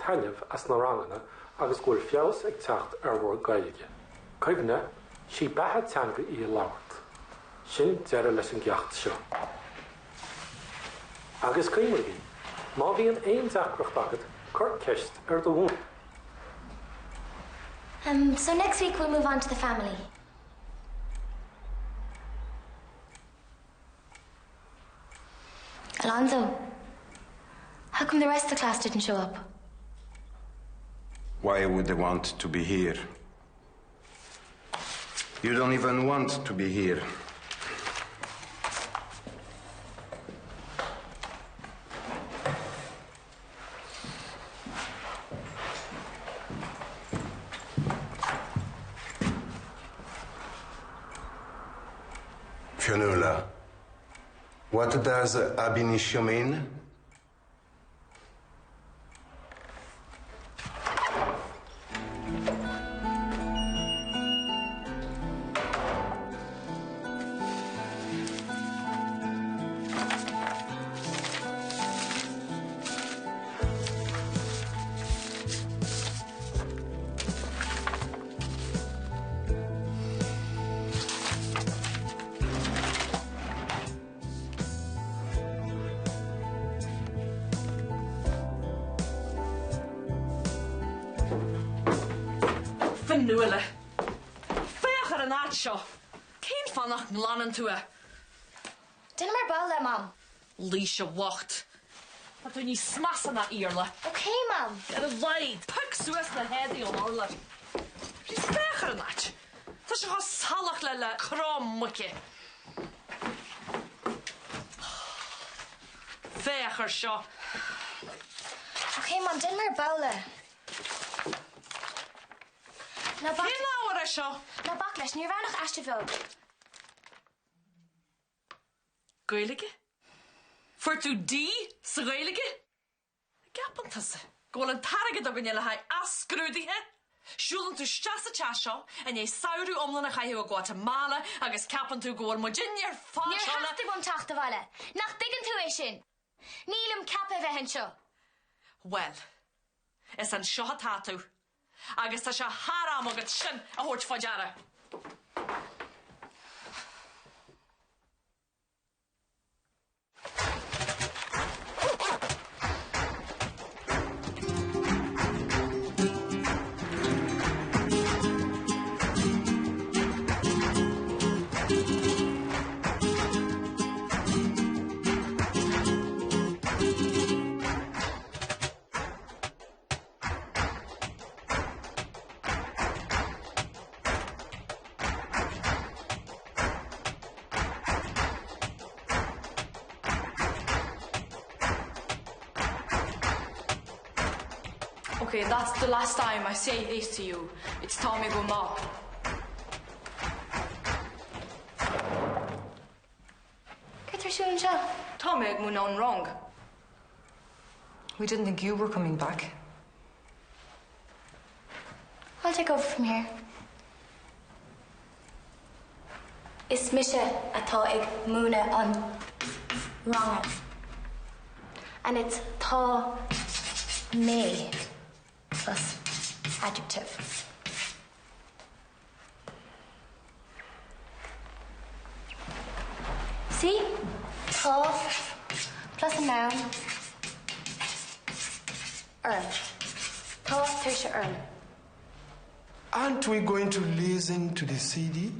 Canamh as na rangana agus gúil fios ag teacht ar bhór Gaeilge. Coimhne, sí bethe teanga í labhart. Sin deire leis an gceacht seo. Agus caimir bhí, má bhí an aon deacracht agad chuir ceist ar do bhún. So next week we'll move on to the family. Alonso, how come the rest of the class didn't show up? Why would they want to be here? You don't even want to be here. Fionnuala, what does Abinitio mean? Fionnuala, fearr an áit seo. Cén fannach an lánan tú a? Dinner mar Béarla, Mom. Líse wacht. A tú ní smasan na Béarla. Okay, Mom. Ar a bhaid, pug suas na headaí ó orla. Rís fearr an áit. Tá se há salach le crám muice. Fearr seo. Okay, Mom, dinner mar Béarla. Na bach... Cén láhar é seo? Na bach leis, ní ránach aiste bheog. Gaeilge? Fuair tú dí sa Gaeilge? Gapananta sa. Gháil an targad a gine le haid ascrúdaithe. Siúlann tú steas a teas seo a né saoirú omlan a chaithú a Guatemala agus capan tú gháil mo dinnear fáil Níor heachta bhain teachta bhaile. Nach digan tú é sin. Nílam cappa bheith hen seo. Well, is an seo táú. Agus tá se haram agad sin a thuirt faideara. Okay, that's the last time I say this to you. It's time I go ma. Get her shoe and shell. Tom ag mu on wrong. We didn't think you were coming back. I'll take over from here. Is mise atá ag múna an wrong. And it's tá me plus adjective. See? Tá plus a noun. Earn. Tá Trisha earn. Aren't we going to listen to the CD?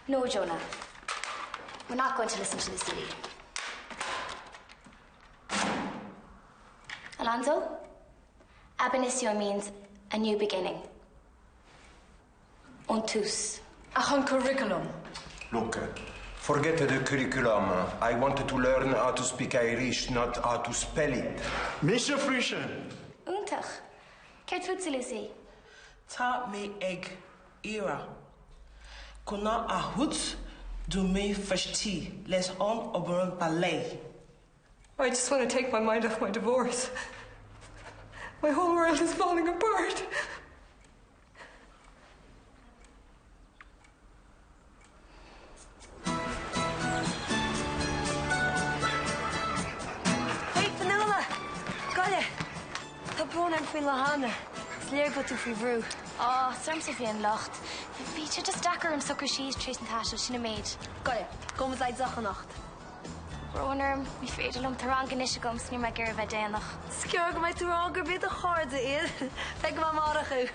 No, Jonah. We're not going to listen to the CD. Alonso, Abinitio means a new beginning. Untus. A curriculum. Look, forget the curriculum. I wanted to learn how to speak Irish, not how to spell it. Mr. Frisha. Untach. Kert futsilisi. Ta me egg era. Kuna a hoot do me fashti. Les on oberon ballet. I just want to take my mind off my divorce. My whole world is falling apart. Hey, Fionnuala! Gaeilge! Tá brón an faoin le hána. Sléir go tú faoi bhrú. Oh, some sa bhí an locht. Bhí te just dachar an sucr síos tríos an taisiil sin méid. Goile, gomas id zachanacht. Brónarm, bhí féidirlumm tar an gnis gom sní me gur bheith déanach. Sceor go mbeidh tú rá gur bit a cháirde iad. Feicim am árachu.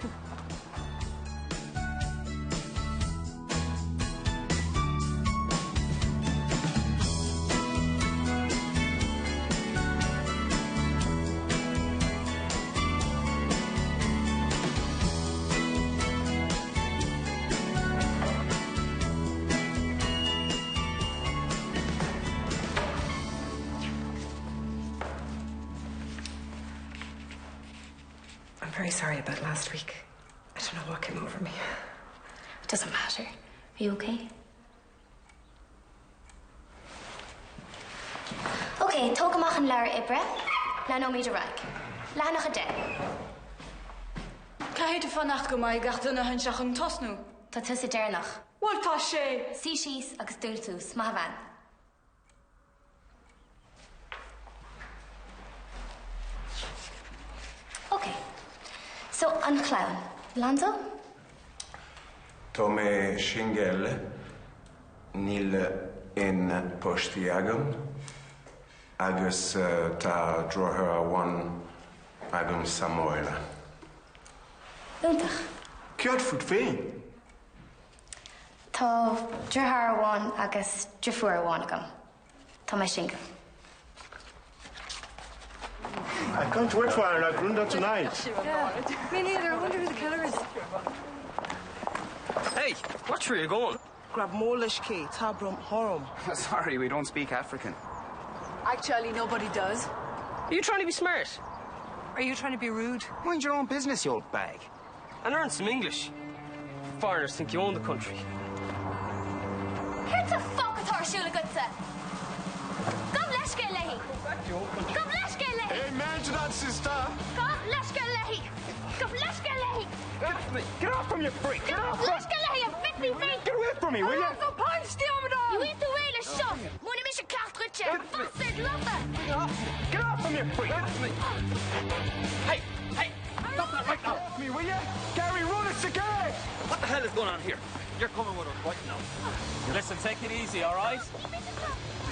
I'm very sorry about last week. I don't know what came over me. It doesn't matter. Are you okay? Okay, tógamach an lear ibre. Leanó míad a raig. Leanach a de. Caiid a fannacht go mai gachtainna an seach an tosnú. Tá tus a déirnach. Bhil tá sé. Sí síos agus dúiltús, maith bhain. Okay. So, an clown. Lando? Tome Shingel nil in postiagam agus ta droher one agam Samoila. Úntach. Ciad fut féin? Tá drithar amháin agus drifuair amháin agam. Tá mé single. I can't wait for our Grunda tonight. Yeah, me neither. I wonder who the killer is. Hey, watch where you're going. Grab more lishke, tabrum, horum. Sorry, we don't speak African. Actually, nobody does. Are you trying to be smart? Are you trying to be rude? Mind your own business, you old bag. And learn some English. Foreigners think you own the country. Here to fuck with her, Shula Gutsa. Come, let's get lehi. Come, let's get lehi. Amen to that, sister. Come, let's get lehi. Come, let's get lehi. Get off from your freak. Get off. Let's get lehi. I'm 50 feet. Get away from me, will you? Go punch the Amadon! You eat the whale of shot. Mona Misha Cartridge. Busted lover. Get off from your freak. Hey, hey, stop that right now. Me, will you? Gary, run it to Gary. What the hell is going on here? You're coming with us right now. Listen, take it easy, all right?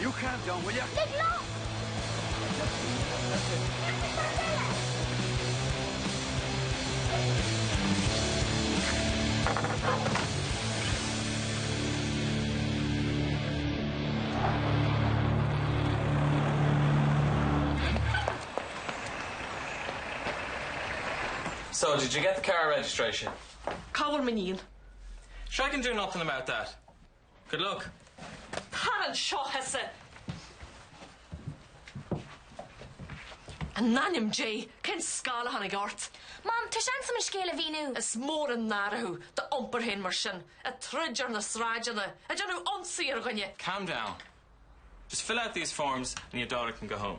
You calm down, will you? Big lock. So, did you get the car registration? Cowal Manil. Sure, I can do nothing about that. Good luck. Taran Shohese. And Nanim J. Ken Scala Hanigart. Mom, there's an some scale of vinu. It's more than Narahu, the umper hin marshin, a trudger na srajana, a janu unseer gunye. Calm down. Just fill out these forms and your daughter can go home.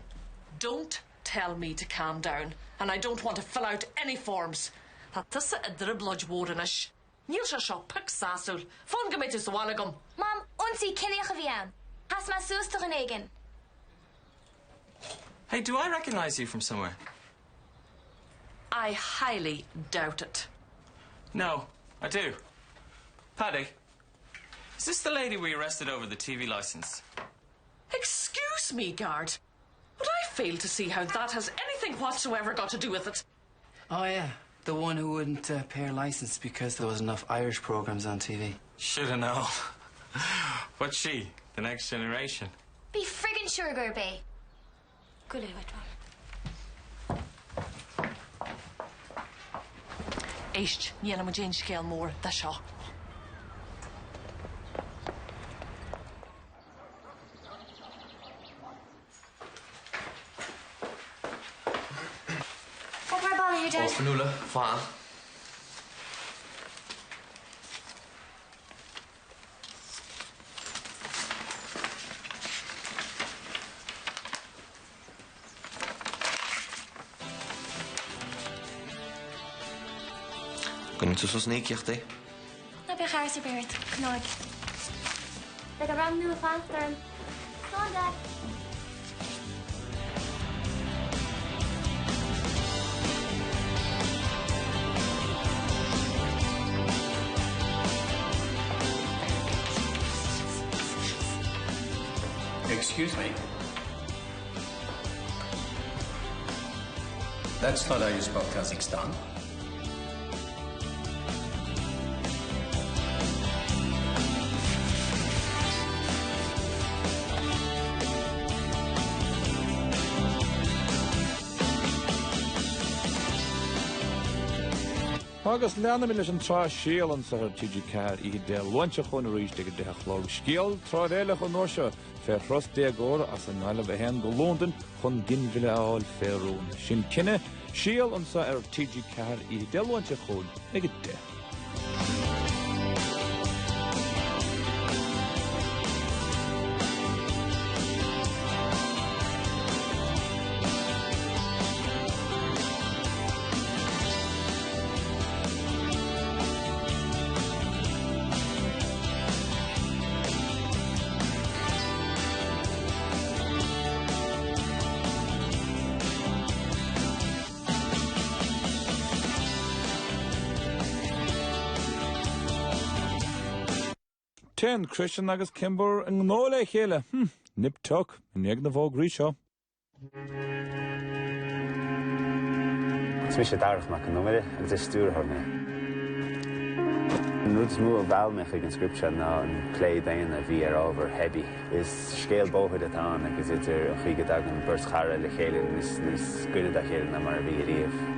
Don't tell me to calm down, and I don't want to fill out any forms. That this a dribblage warenish. Níl se pick sasul. Fun gamitis the walagum. Mom, unsi kinniach of yan. Has ma suster in egin. Hey, do I recognize you from somewhere? I highly doubt it. No, I do. Paddy, is this the lady we arrested over the TV license? Excuse me, guard. But I fail to see how that has anything whatsoever got to do with it. Oh, yeah. The one who wouldn't pay her license because there wasn't enough Irish programs on TV. Shoulda known. What's she? The next generation? Be friggin' sure, Gerby. Good little one. Eist, níl am Jane scale more, the shaw. What part ball are you doing? Oh, Fanula, fine. Kunnen we zo sneaky achter? Heb je gaar Béarla? Knog. Like a brand new fan term. Go on, Dad. Excuse me. That's not how you spell Kazakhstan. Agus leanna leis an trá síol an sa TG car I de luintse chun ríiste go de chlog scéal trá réile chun nóise fé thros dé agóir as an naile bheit hen go London chun ginmhile áil féróin. Sin cinenne síol an sa TG car I de luintse chun ag de. Ten Christian agus Kimber an gnóla chéile. Nip tuck, neag na bhóg rí seo. Is mi sé darach mac an numere agus is stúrthar mé. Nuds mú a bhil me chuig an scripture ná an clé dain a bhí over heavy. Is scéal bóthid atá agus idir a chuig an burs charra le chéile níos gcuide a chéile na mar bhí riamh.